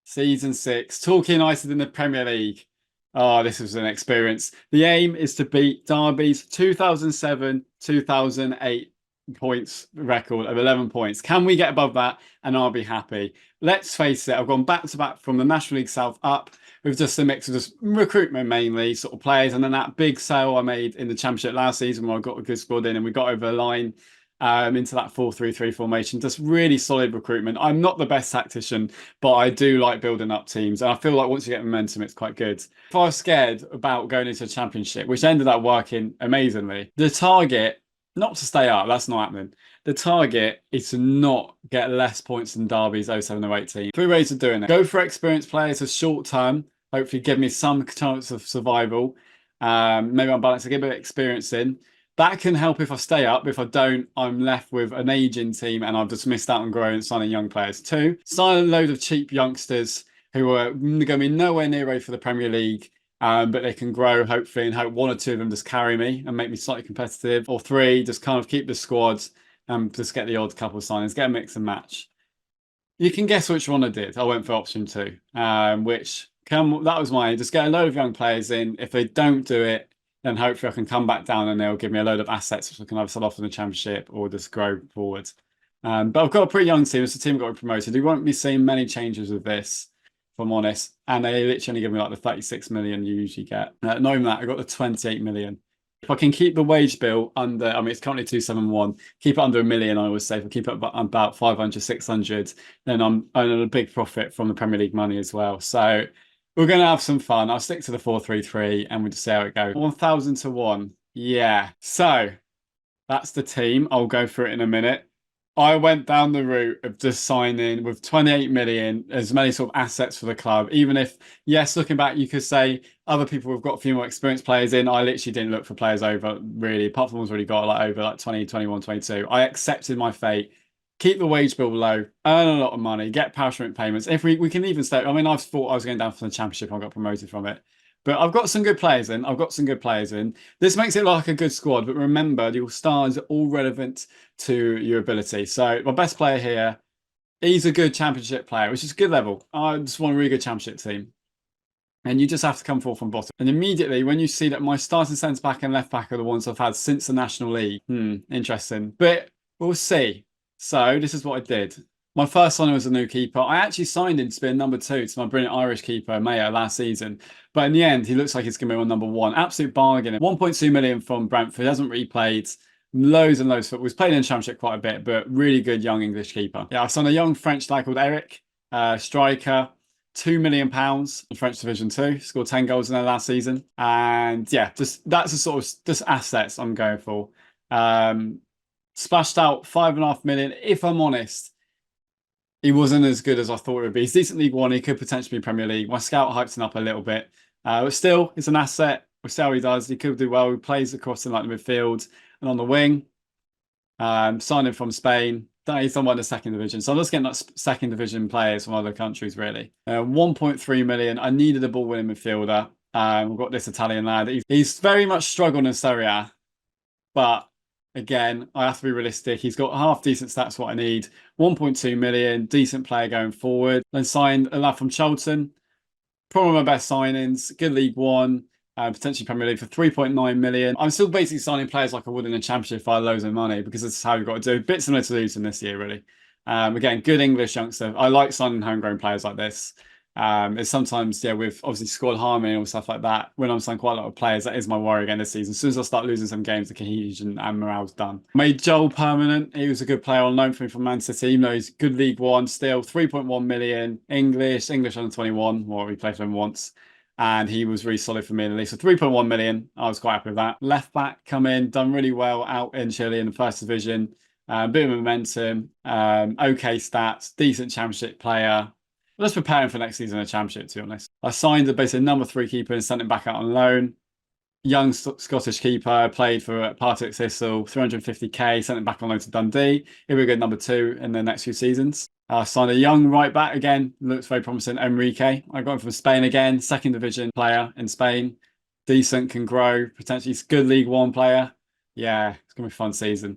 Season 6, Torquay United in the Premier League. Oh, this was an experience. The aim is to beat Derby's 2007 2008 points record of 11 points. Can we get above that? And I'll be happy. Let's face it, I've gone back to back from the National League South up with just a mix of just recruitment mainly, sort of players, and then that big sale I made in the Championship last season where I got a good squad in and we got over the line into that 4-3-3 formation. Just really solid recruitment. I'm not the best tactician, but I do like building up teams. And I feel like once you get momentum, it's quite good. If I was scared about going into a championship, which ended up working amazingly, the target, not to stay up, that's not happening. The target is to not get less points than Derby's 07-08 team. Three ways of doing it. Go for experienced players as short term, hopefully give me some chance of survival. Maybe I'm balanced to get a bit of experience in. That can help if I stay up. If I don't, I'm left with an aging team and I've just missed out on growing and signing young players. Two, sign a load of cheap youngsters who are going to be nowhere near ready for the Premier League, but they can grow hopefully and hope one or two of them just carry me and make me slightly competitive. Or three, just kind of keep the squad and just get the odd couple of signings, get a mix and match. You can guess which one I did. I went for option two, that was mine. Just get a load of young players in. If they don't do it, then hopefully I can come back down and they'll give me a load of assets which I can either sell off in the Championship or just grow forward. But I've got a pretty young team. It's a team got promoted. You won't be seeing many changes with this, if I'm honest. And they literally only give me like the 36 million you usually get. Not even that, I got the 28 million. If I can keep the wage bill under, I mean, it's currently 271, keep it under a million, I always say. If I keep it about 500, 600, then I'm earning a big profit from the Premier League money as well. So we're going to have some fun. I'll stick to the 4-3-3 and we'll just see how it goes. 1,000 to 1. Yeah. So that's the team. I'll go through it in a minute. I went down the route of just signing with 28 million, as many sort of assets for the club. Even if, yes, looking back, you could say other people have got a few more experienced players in. I literally didn't look for players over, really, apart from ones already got like over like 20, 21, 22. I accepted my fate. Keep the wage bill low, earn a lot of money, get parachute payments. If we can even stay, I mean, I've thought I was going down from the Championship, I got promoted from it. But I've got some good players in. This makes it like a good squad, but remember, your stars are all relevant to your ability. So my best player here, he's a good Championship player, which is a good level. I just want a really good Championship team. And you just have to come forward from bottom. And immediately, when you see that my starting centre back and left back are the ones I've had since the National League, interesting. But we'll see. So this is what I did. My first signing was a new keeper. I actually signed him to be a number 2 to my brilliant Irish keeper, Mayo, last season. But in the end, he looks like he's going to be my number 1. Absolute bargain. 1.2 million from Brentford. He hasn't really played loads and loads of football. He's played in the Championship quite a bit, but really good young English keeper. Yeah, I signed a young French guy called Eric, striker. £2 million in French Division 2. Scored 10 goals in there last season. And yeah, that's the sort of just assets I'm going for. Splashed out 5.5 million. If I'm honest, he wasn't as good as I thought it would be. He's decent League One. He could potentially be Premier League. My scout hyped him up a little bit. But still, it's an asset. We'll see how he does. He could do well. He plays across in like the midfield and on the wing. Signed him from Spain. He's done well in the second division. So I'm just getting like second division players from other countries, really. 1.3 million. I needed a ball winning midfielder. We've got this Italian lad. He's very much struggled in Serie A. But again, I have to be realistic. He's got half decent stats, what I need. 1.2 million, decent player going forward. Then signed a lad from Charlton. Probably my best signings. Good League One. Potentially Premier League for 3.9 million. I'm still basically signing players like I would in the Championship if I had loads of money because this is how you've got to do. Bit similar to Luton this year, really. Again, good English youngster. I like signing homegrown players like this. It's sometimes, yeah, with obviously squad harmony and stuff like that, when I'm signing quite a lot of players, that is my worry again this season. As soon as I start losing some games, the cohesion and morale's done. Made Joel permanent. He was a good player on loan for me from Man City, even though he's good League One still. 3.1 million, English under 21, or we played for him once. And he was really solid for me in the league. So 3.1 million, I was quite happy with that. Left back come in, done really well out in Chile in the first division. Bit of momentum, okay stats, decent Championship player. Let's prepare him for next season in the Championship, to be honest. I signed basically number 3 keeper and sent him back out on loan. Young Scottish keeper, played for Partick Thistle, 350k, sent him back on loan to Dundee. He'll be a good number 2 in the next few seasons. I signed a young right back again, looks very promising, Enrique. I got him from Spain again, second division player in Spain. Decent, can grow, potentially good League One player. Yeah, it's going to be a fun season.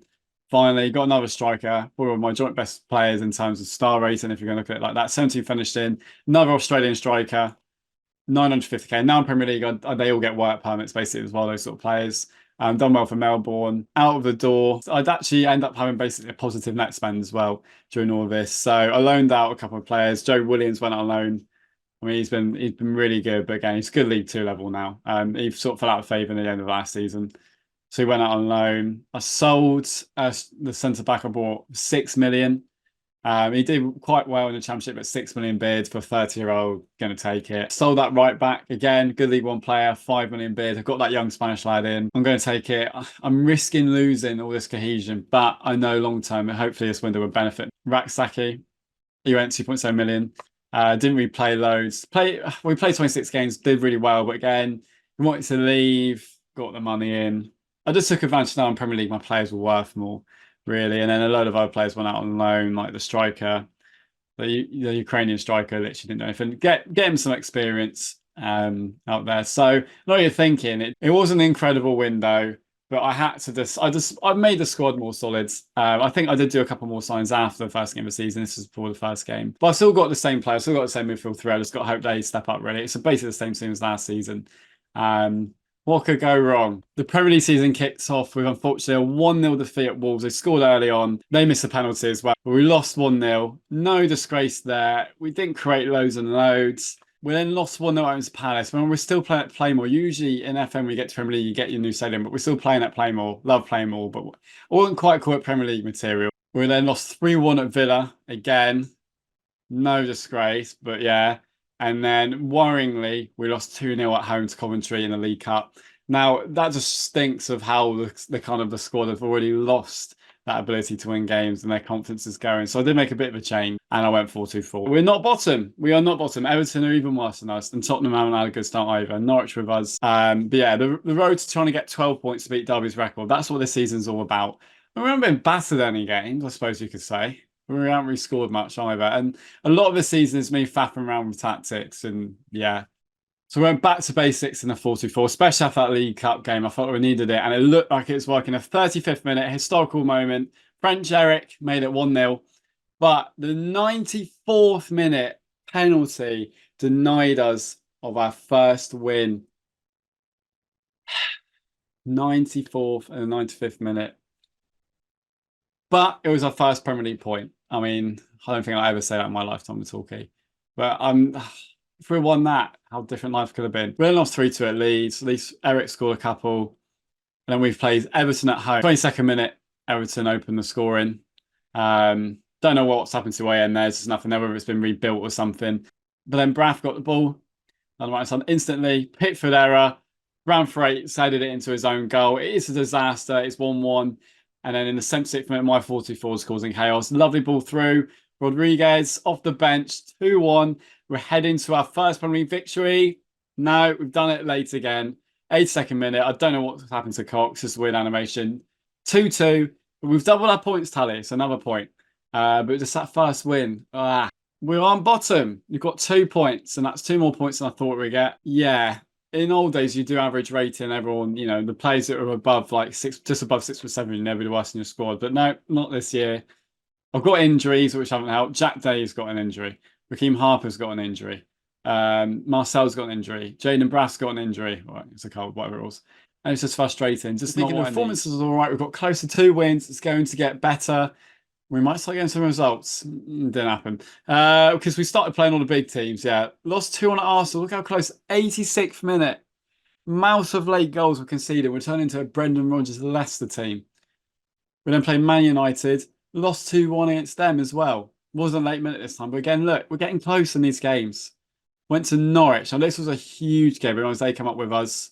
Finally, got another striker, one of my joint best players in terms of star rating, if you're going to look at it like that. 17 finished in, another Australian striker, 950k. Now in Premier League, they all get work permits basically as well, those sort of players. Done well for Melbourne. Out of the door, I'd actually end up having basically a positive net spend as well during all of this. So I loaned out a couple of players. Joe Williams went on loan. I mean, he's been really good, but again, he's good League Two level now. He sort of fell out of favour in the end of last season. So he went out on loan. I sold the centre back I bought 6 million. He did quite well in the Championship at 6 million bid for a 30-year-old. Going to take it. Sold that right back again. Good League One player, 5 million bid. I've got that young Spanish lad in. I'm going to take it. I'm risking losing all this cohesion, but I know long term, hopefully this window will benefit. Raksaki, he went 2.7 million. Didn't really play loads. We played 26 games, did really well, but again, we wanted to leave, got the money in. I just took advantage now in Premier League. My players were worth more, really. And then a load of other players went out on loan, like the striker, the Ukrainian striker, literally didn't know anything. Get him some experience out there. So I know what you're thinking. It was an incredible window, but I had to I made the squad more solid. I think I did do a couple more signs after the first game of the season. This is before the first game. But I still got the same players, still got the same midfield thread. I just got to hope they step up, really. It's basically the same team as last season. What could go wrong? The Premier League season kicks off with, unfortunately, a 1-0 defeat at Wolves. They scored early on. They missed a penalty as well. But we lost 1-0. No disgrace there. We didn't create loads and loads. We then lost 1-0 to Palace. When we're still playing at Playmore, usually in FM, we get to Premier League, you get your new stadium, but we're still playing at Playmore. Love Playmore, but I wouldn't quite call it Premier League material. We then lost 3-1 at Villa. Again, no disgrace, but yeah. And then, worryingly, we lost 2-0 at home to Coventry in the League Cup. Now, that just stinks of how the kind of the squad have already lost that ability to win games and their confidence is going. So I did make a bit of a change and I went 4-2-4. We're not bottom. We are not bottom. Everton are even worse than us, and Tottenham haven't had a good start either. Norwich with us. But yeah, the road to trying to get 12 points to beat Derby's record, that's what this season's all about. And we haven't been battered any games, I suppose you could say. We haven't really scored much either. And a lot of the season is me faffing around with tactics. And yeah. So we went back to basics in the 4-2-4, especially after that League Cup game. I thought we needed it. And it looked like it was working. A 35th minute, historical moment. French Eric made it 1-0. But the 94th minute penalty denied us of our first win. 94th and 95th minute. But it was our first Premier League point. I mean, I don't think I'll ever say that in my lifetime with Torquay. But if we won that, how different life could have been. We lost 3-2 at Leeds. At least Eric scored a couple. And then we've played Everton at home. 22nd minute, Everton opened the scoring. Don't know what's happened to AN there. There's nothing there, whether it's been rebuilt or something. But then Braff got the ball on the right side instantly. Pickford error. Ran for 8, sided it into his own goal. It is a disaster. It's 1-1. And then in the 76th minute, my 4-2-4 is causing chaos. Lovely ball through. Rodriguez off the bench, 2-1. We're heading to our first Premier League victory. No, we've done it late again. 82nd minute. I don't know what's happened to Cox. Just weird animation. 2-2. We've doubled our points tally. It's another point. But just that first win. We're on bottom. You've got 2 points, and that's 2 more points than I thought we'd get. Yeah. In old days, you do average rating. Everyone, the players that are above like 6, just above 6 or 7, you never do worse in your squad. But no, not this year. I've got injuries which haven't helped. Jack Day's got an injury. Raheem Harper's got an injury. Marcel's got an injury. Jaden Braff's got an injury. Right, it's a cold, whatever it was. And it's just frustrating. Just thinking the performance is all right. We've got close to 2 wins. It's going to get better. We might start getting some results. Didn't happen. Because we started playing all the big teams. Yeah. Lost 2-1 at Arsenal. Look how close. 86th minute. Mouse of late goals were conceded. We're turning into a Brendan Rodgers Leicester team. We then played Man United. Lost 2-1 against them as well. Wasn't late minute this time. But again, look, we're getting close in these games. Went to Norwich. Now, this was a huge game because they came up with us.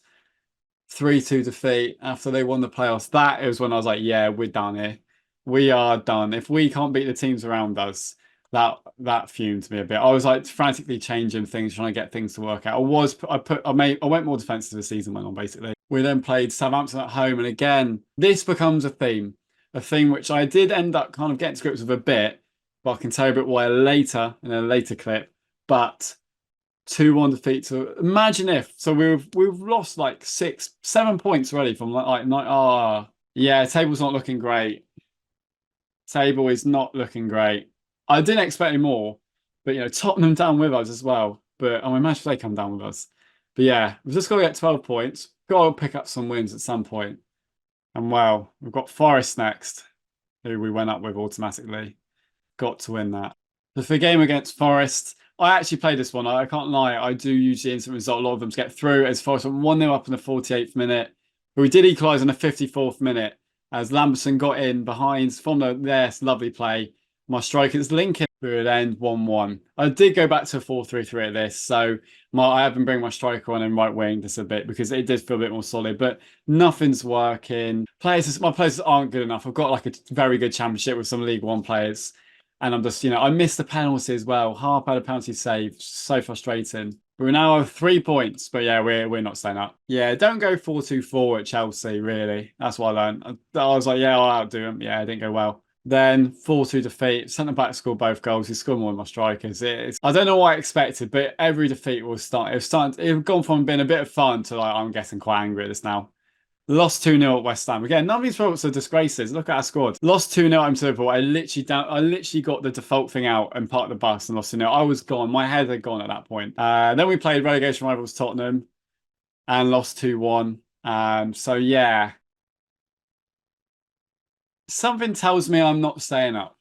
3-2 defeat after they won the playoffs. That is when I was like, yeah, we're done here. We are done. If we can't beat the teams around us, that fumed me a bit. I was like frantically changing things, trying to get things to work out. I went more defensive as the season went on, basically. We then played Southampton at home, and again, this becomes a theme which I did end up kind of getting to grips with a bit, but I can tell you a bit why later in a later clip. But 2-1 defeat. So imagine if. So we've lost like 6, 7 points already from like 9. Yeah, table's not looking great. Table is not looking great. I didn't expect any more, but Tottenham down with us as well. But I imagine they come down with us. But yeah, we've just got to get 12 points. Got to pick up some wins at some point. And well, we've got Forest next, who we went up with automatically. Got to win that. The game against Forest, I actually played this one. I can't lie. I do usually instant result a lot of them to get through as Forest went 1-0 up in the 48th minute. But we did equalise in the 54th minute as Lamberson got in behind from their lovely play. My strikers linking would end 1-1. I did go back to a 4-3-3 at this, so I have been bringing my striker on in right wing just a bit because it did feel a bit more solid, but nothing's working. My players aren't good enough. I've got like a very good championship with some League One players, and I'm just, I missed the penalty as well. Harp had a penalty save, so frustrating. We now have 3 points, but yeah, we're not staying up. Yeah, don't go 4-2-4 at Chelsea, really. That's what I learned. I was like, yeah, I'll outdo him. Yeah, it didn't go well. Then 4-2 defeat. Centre back scored both goals. He scored more than my strikers. I don't know what I expected, but every defeat it gone from being a bit of fun to like I'm getting quite angry at this now. Lost 2-0 at West Ham. Again, none of these results are disgraces. Look at our squad. Lost 2-0 at Liverpool. I literally got the default thing out and parked the bus and lost 2-0. I was gone. My head had gone at that point. Then we played relegation rivals Tottenham and lost 2-1. So yeah. Something tells me I'm not staying up.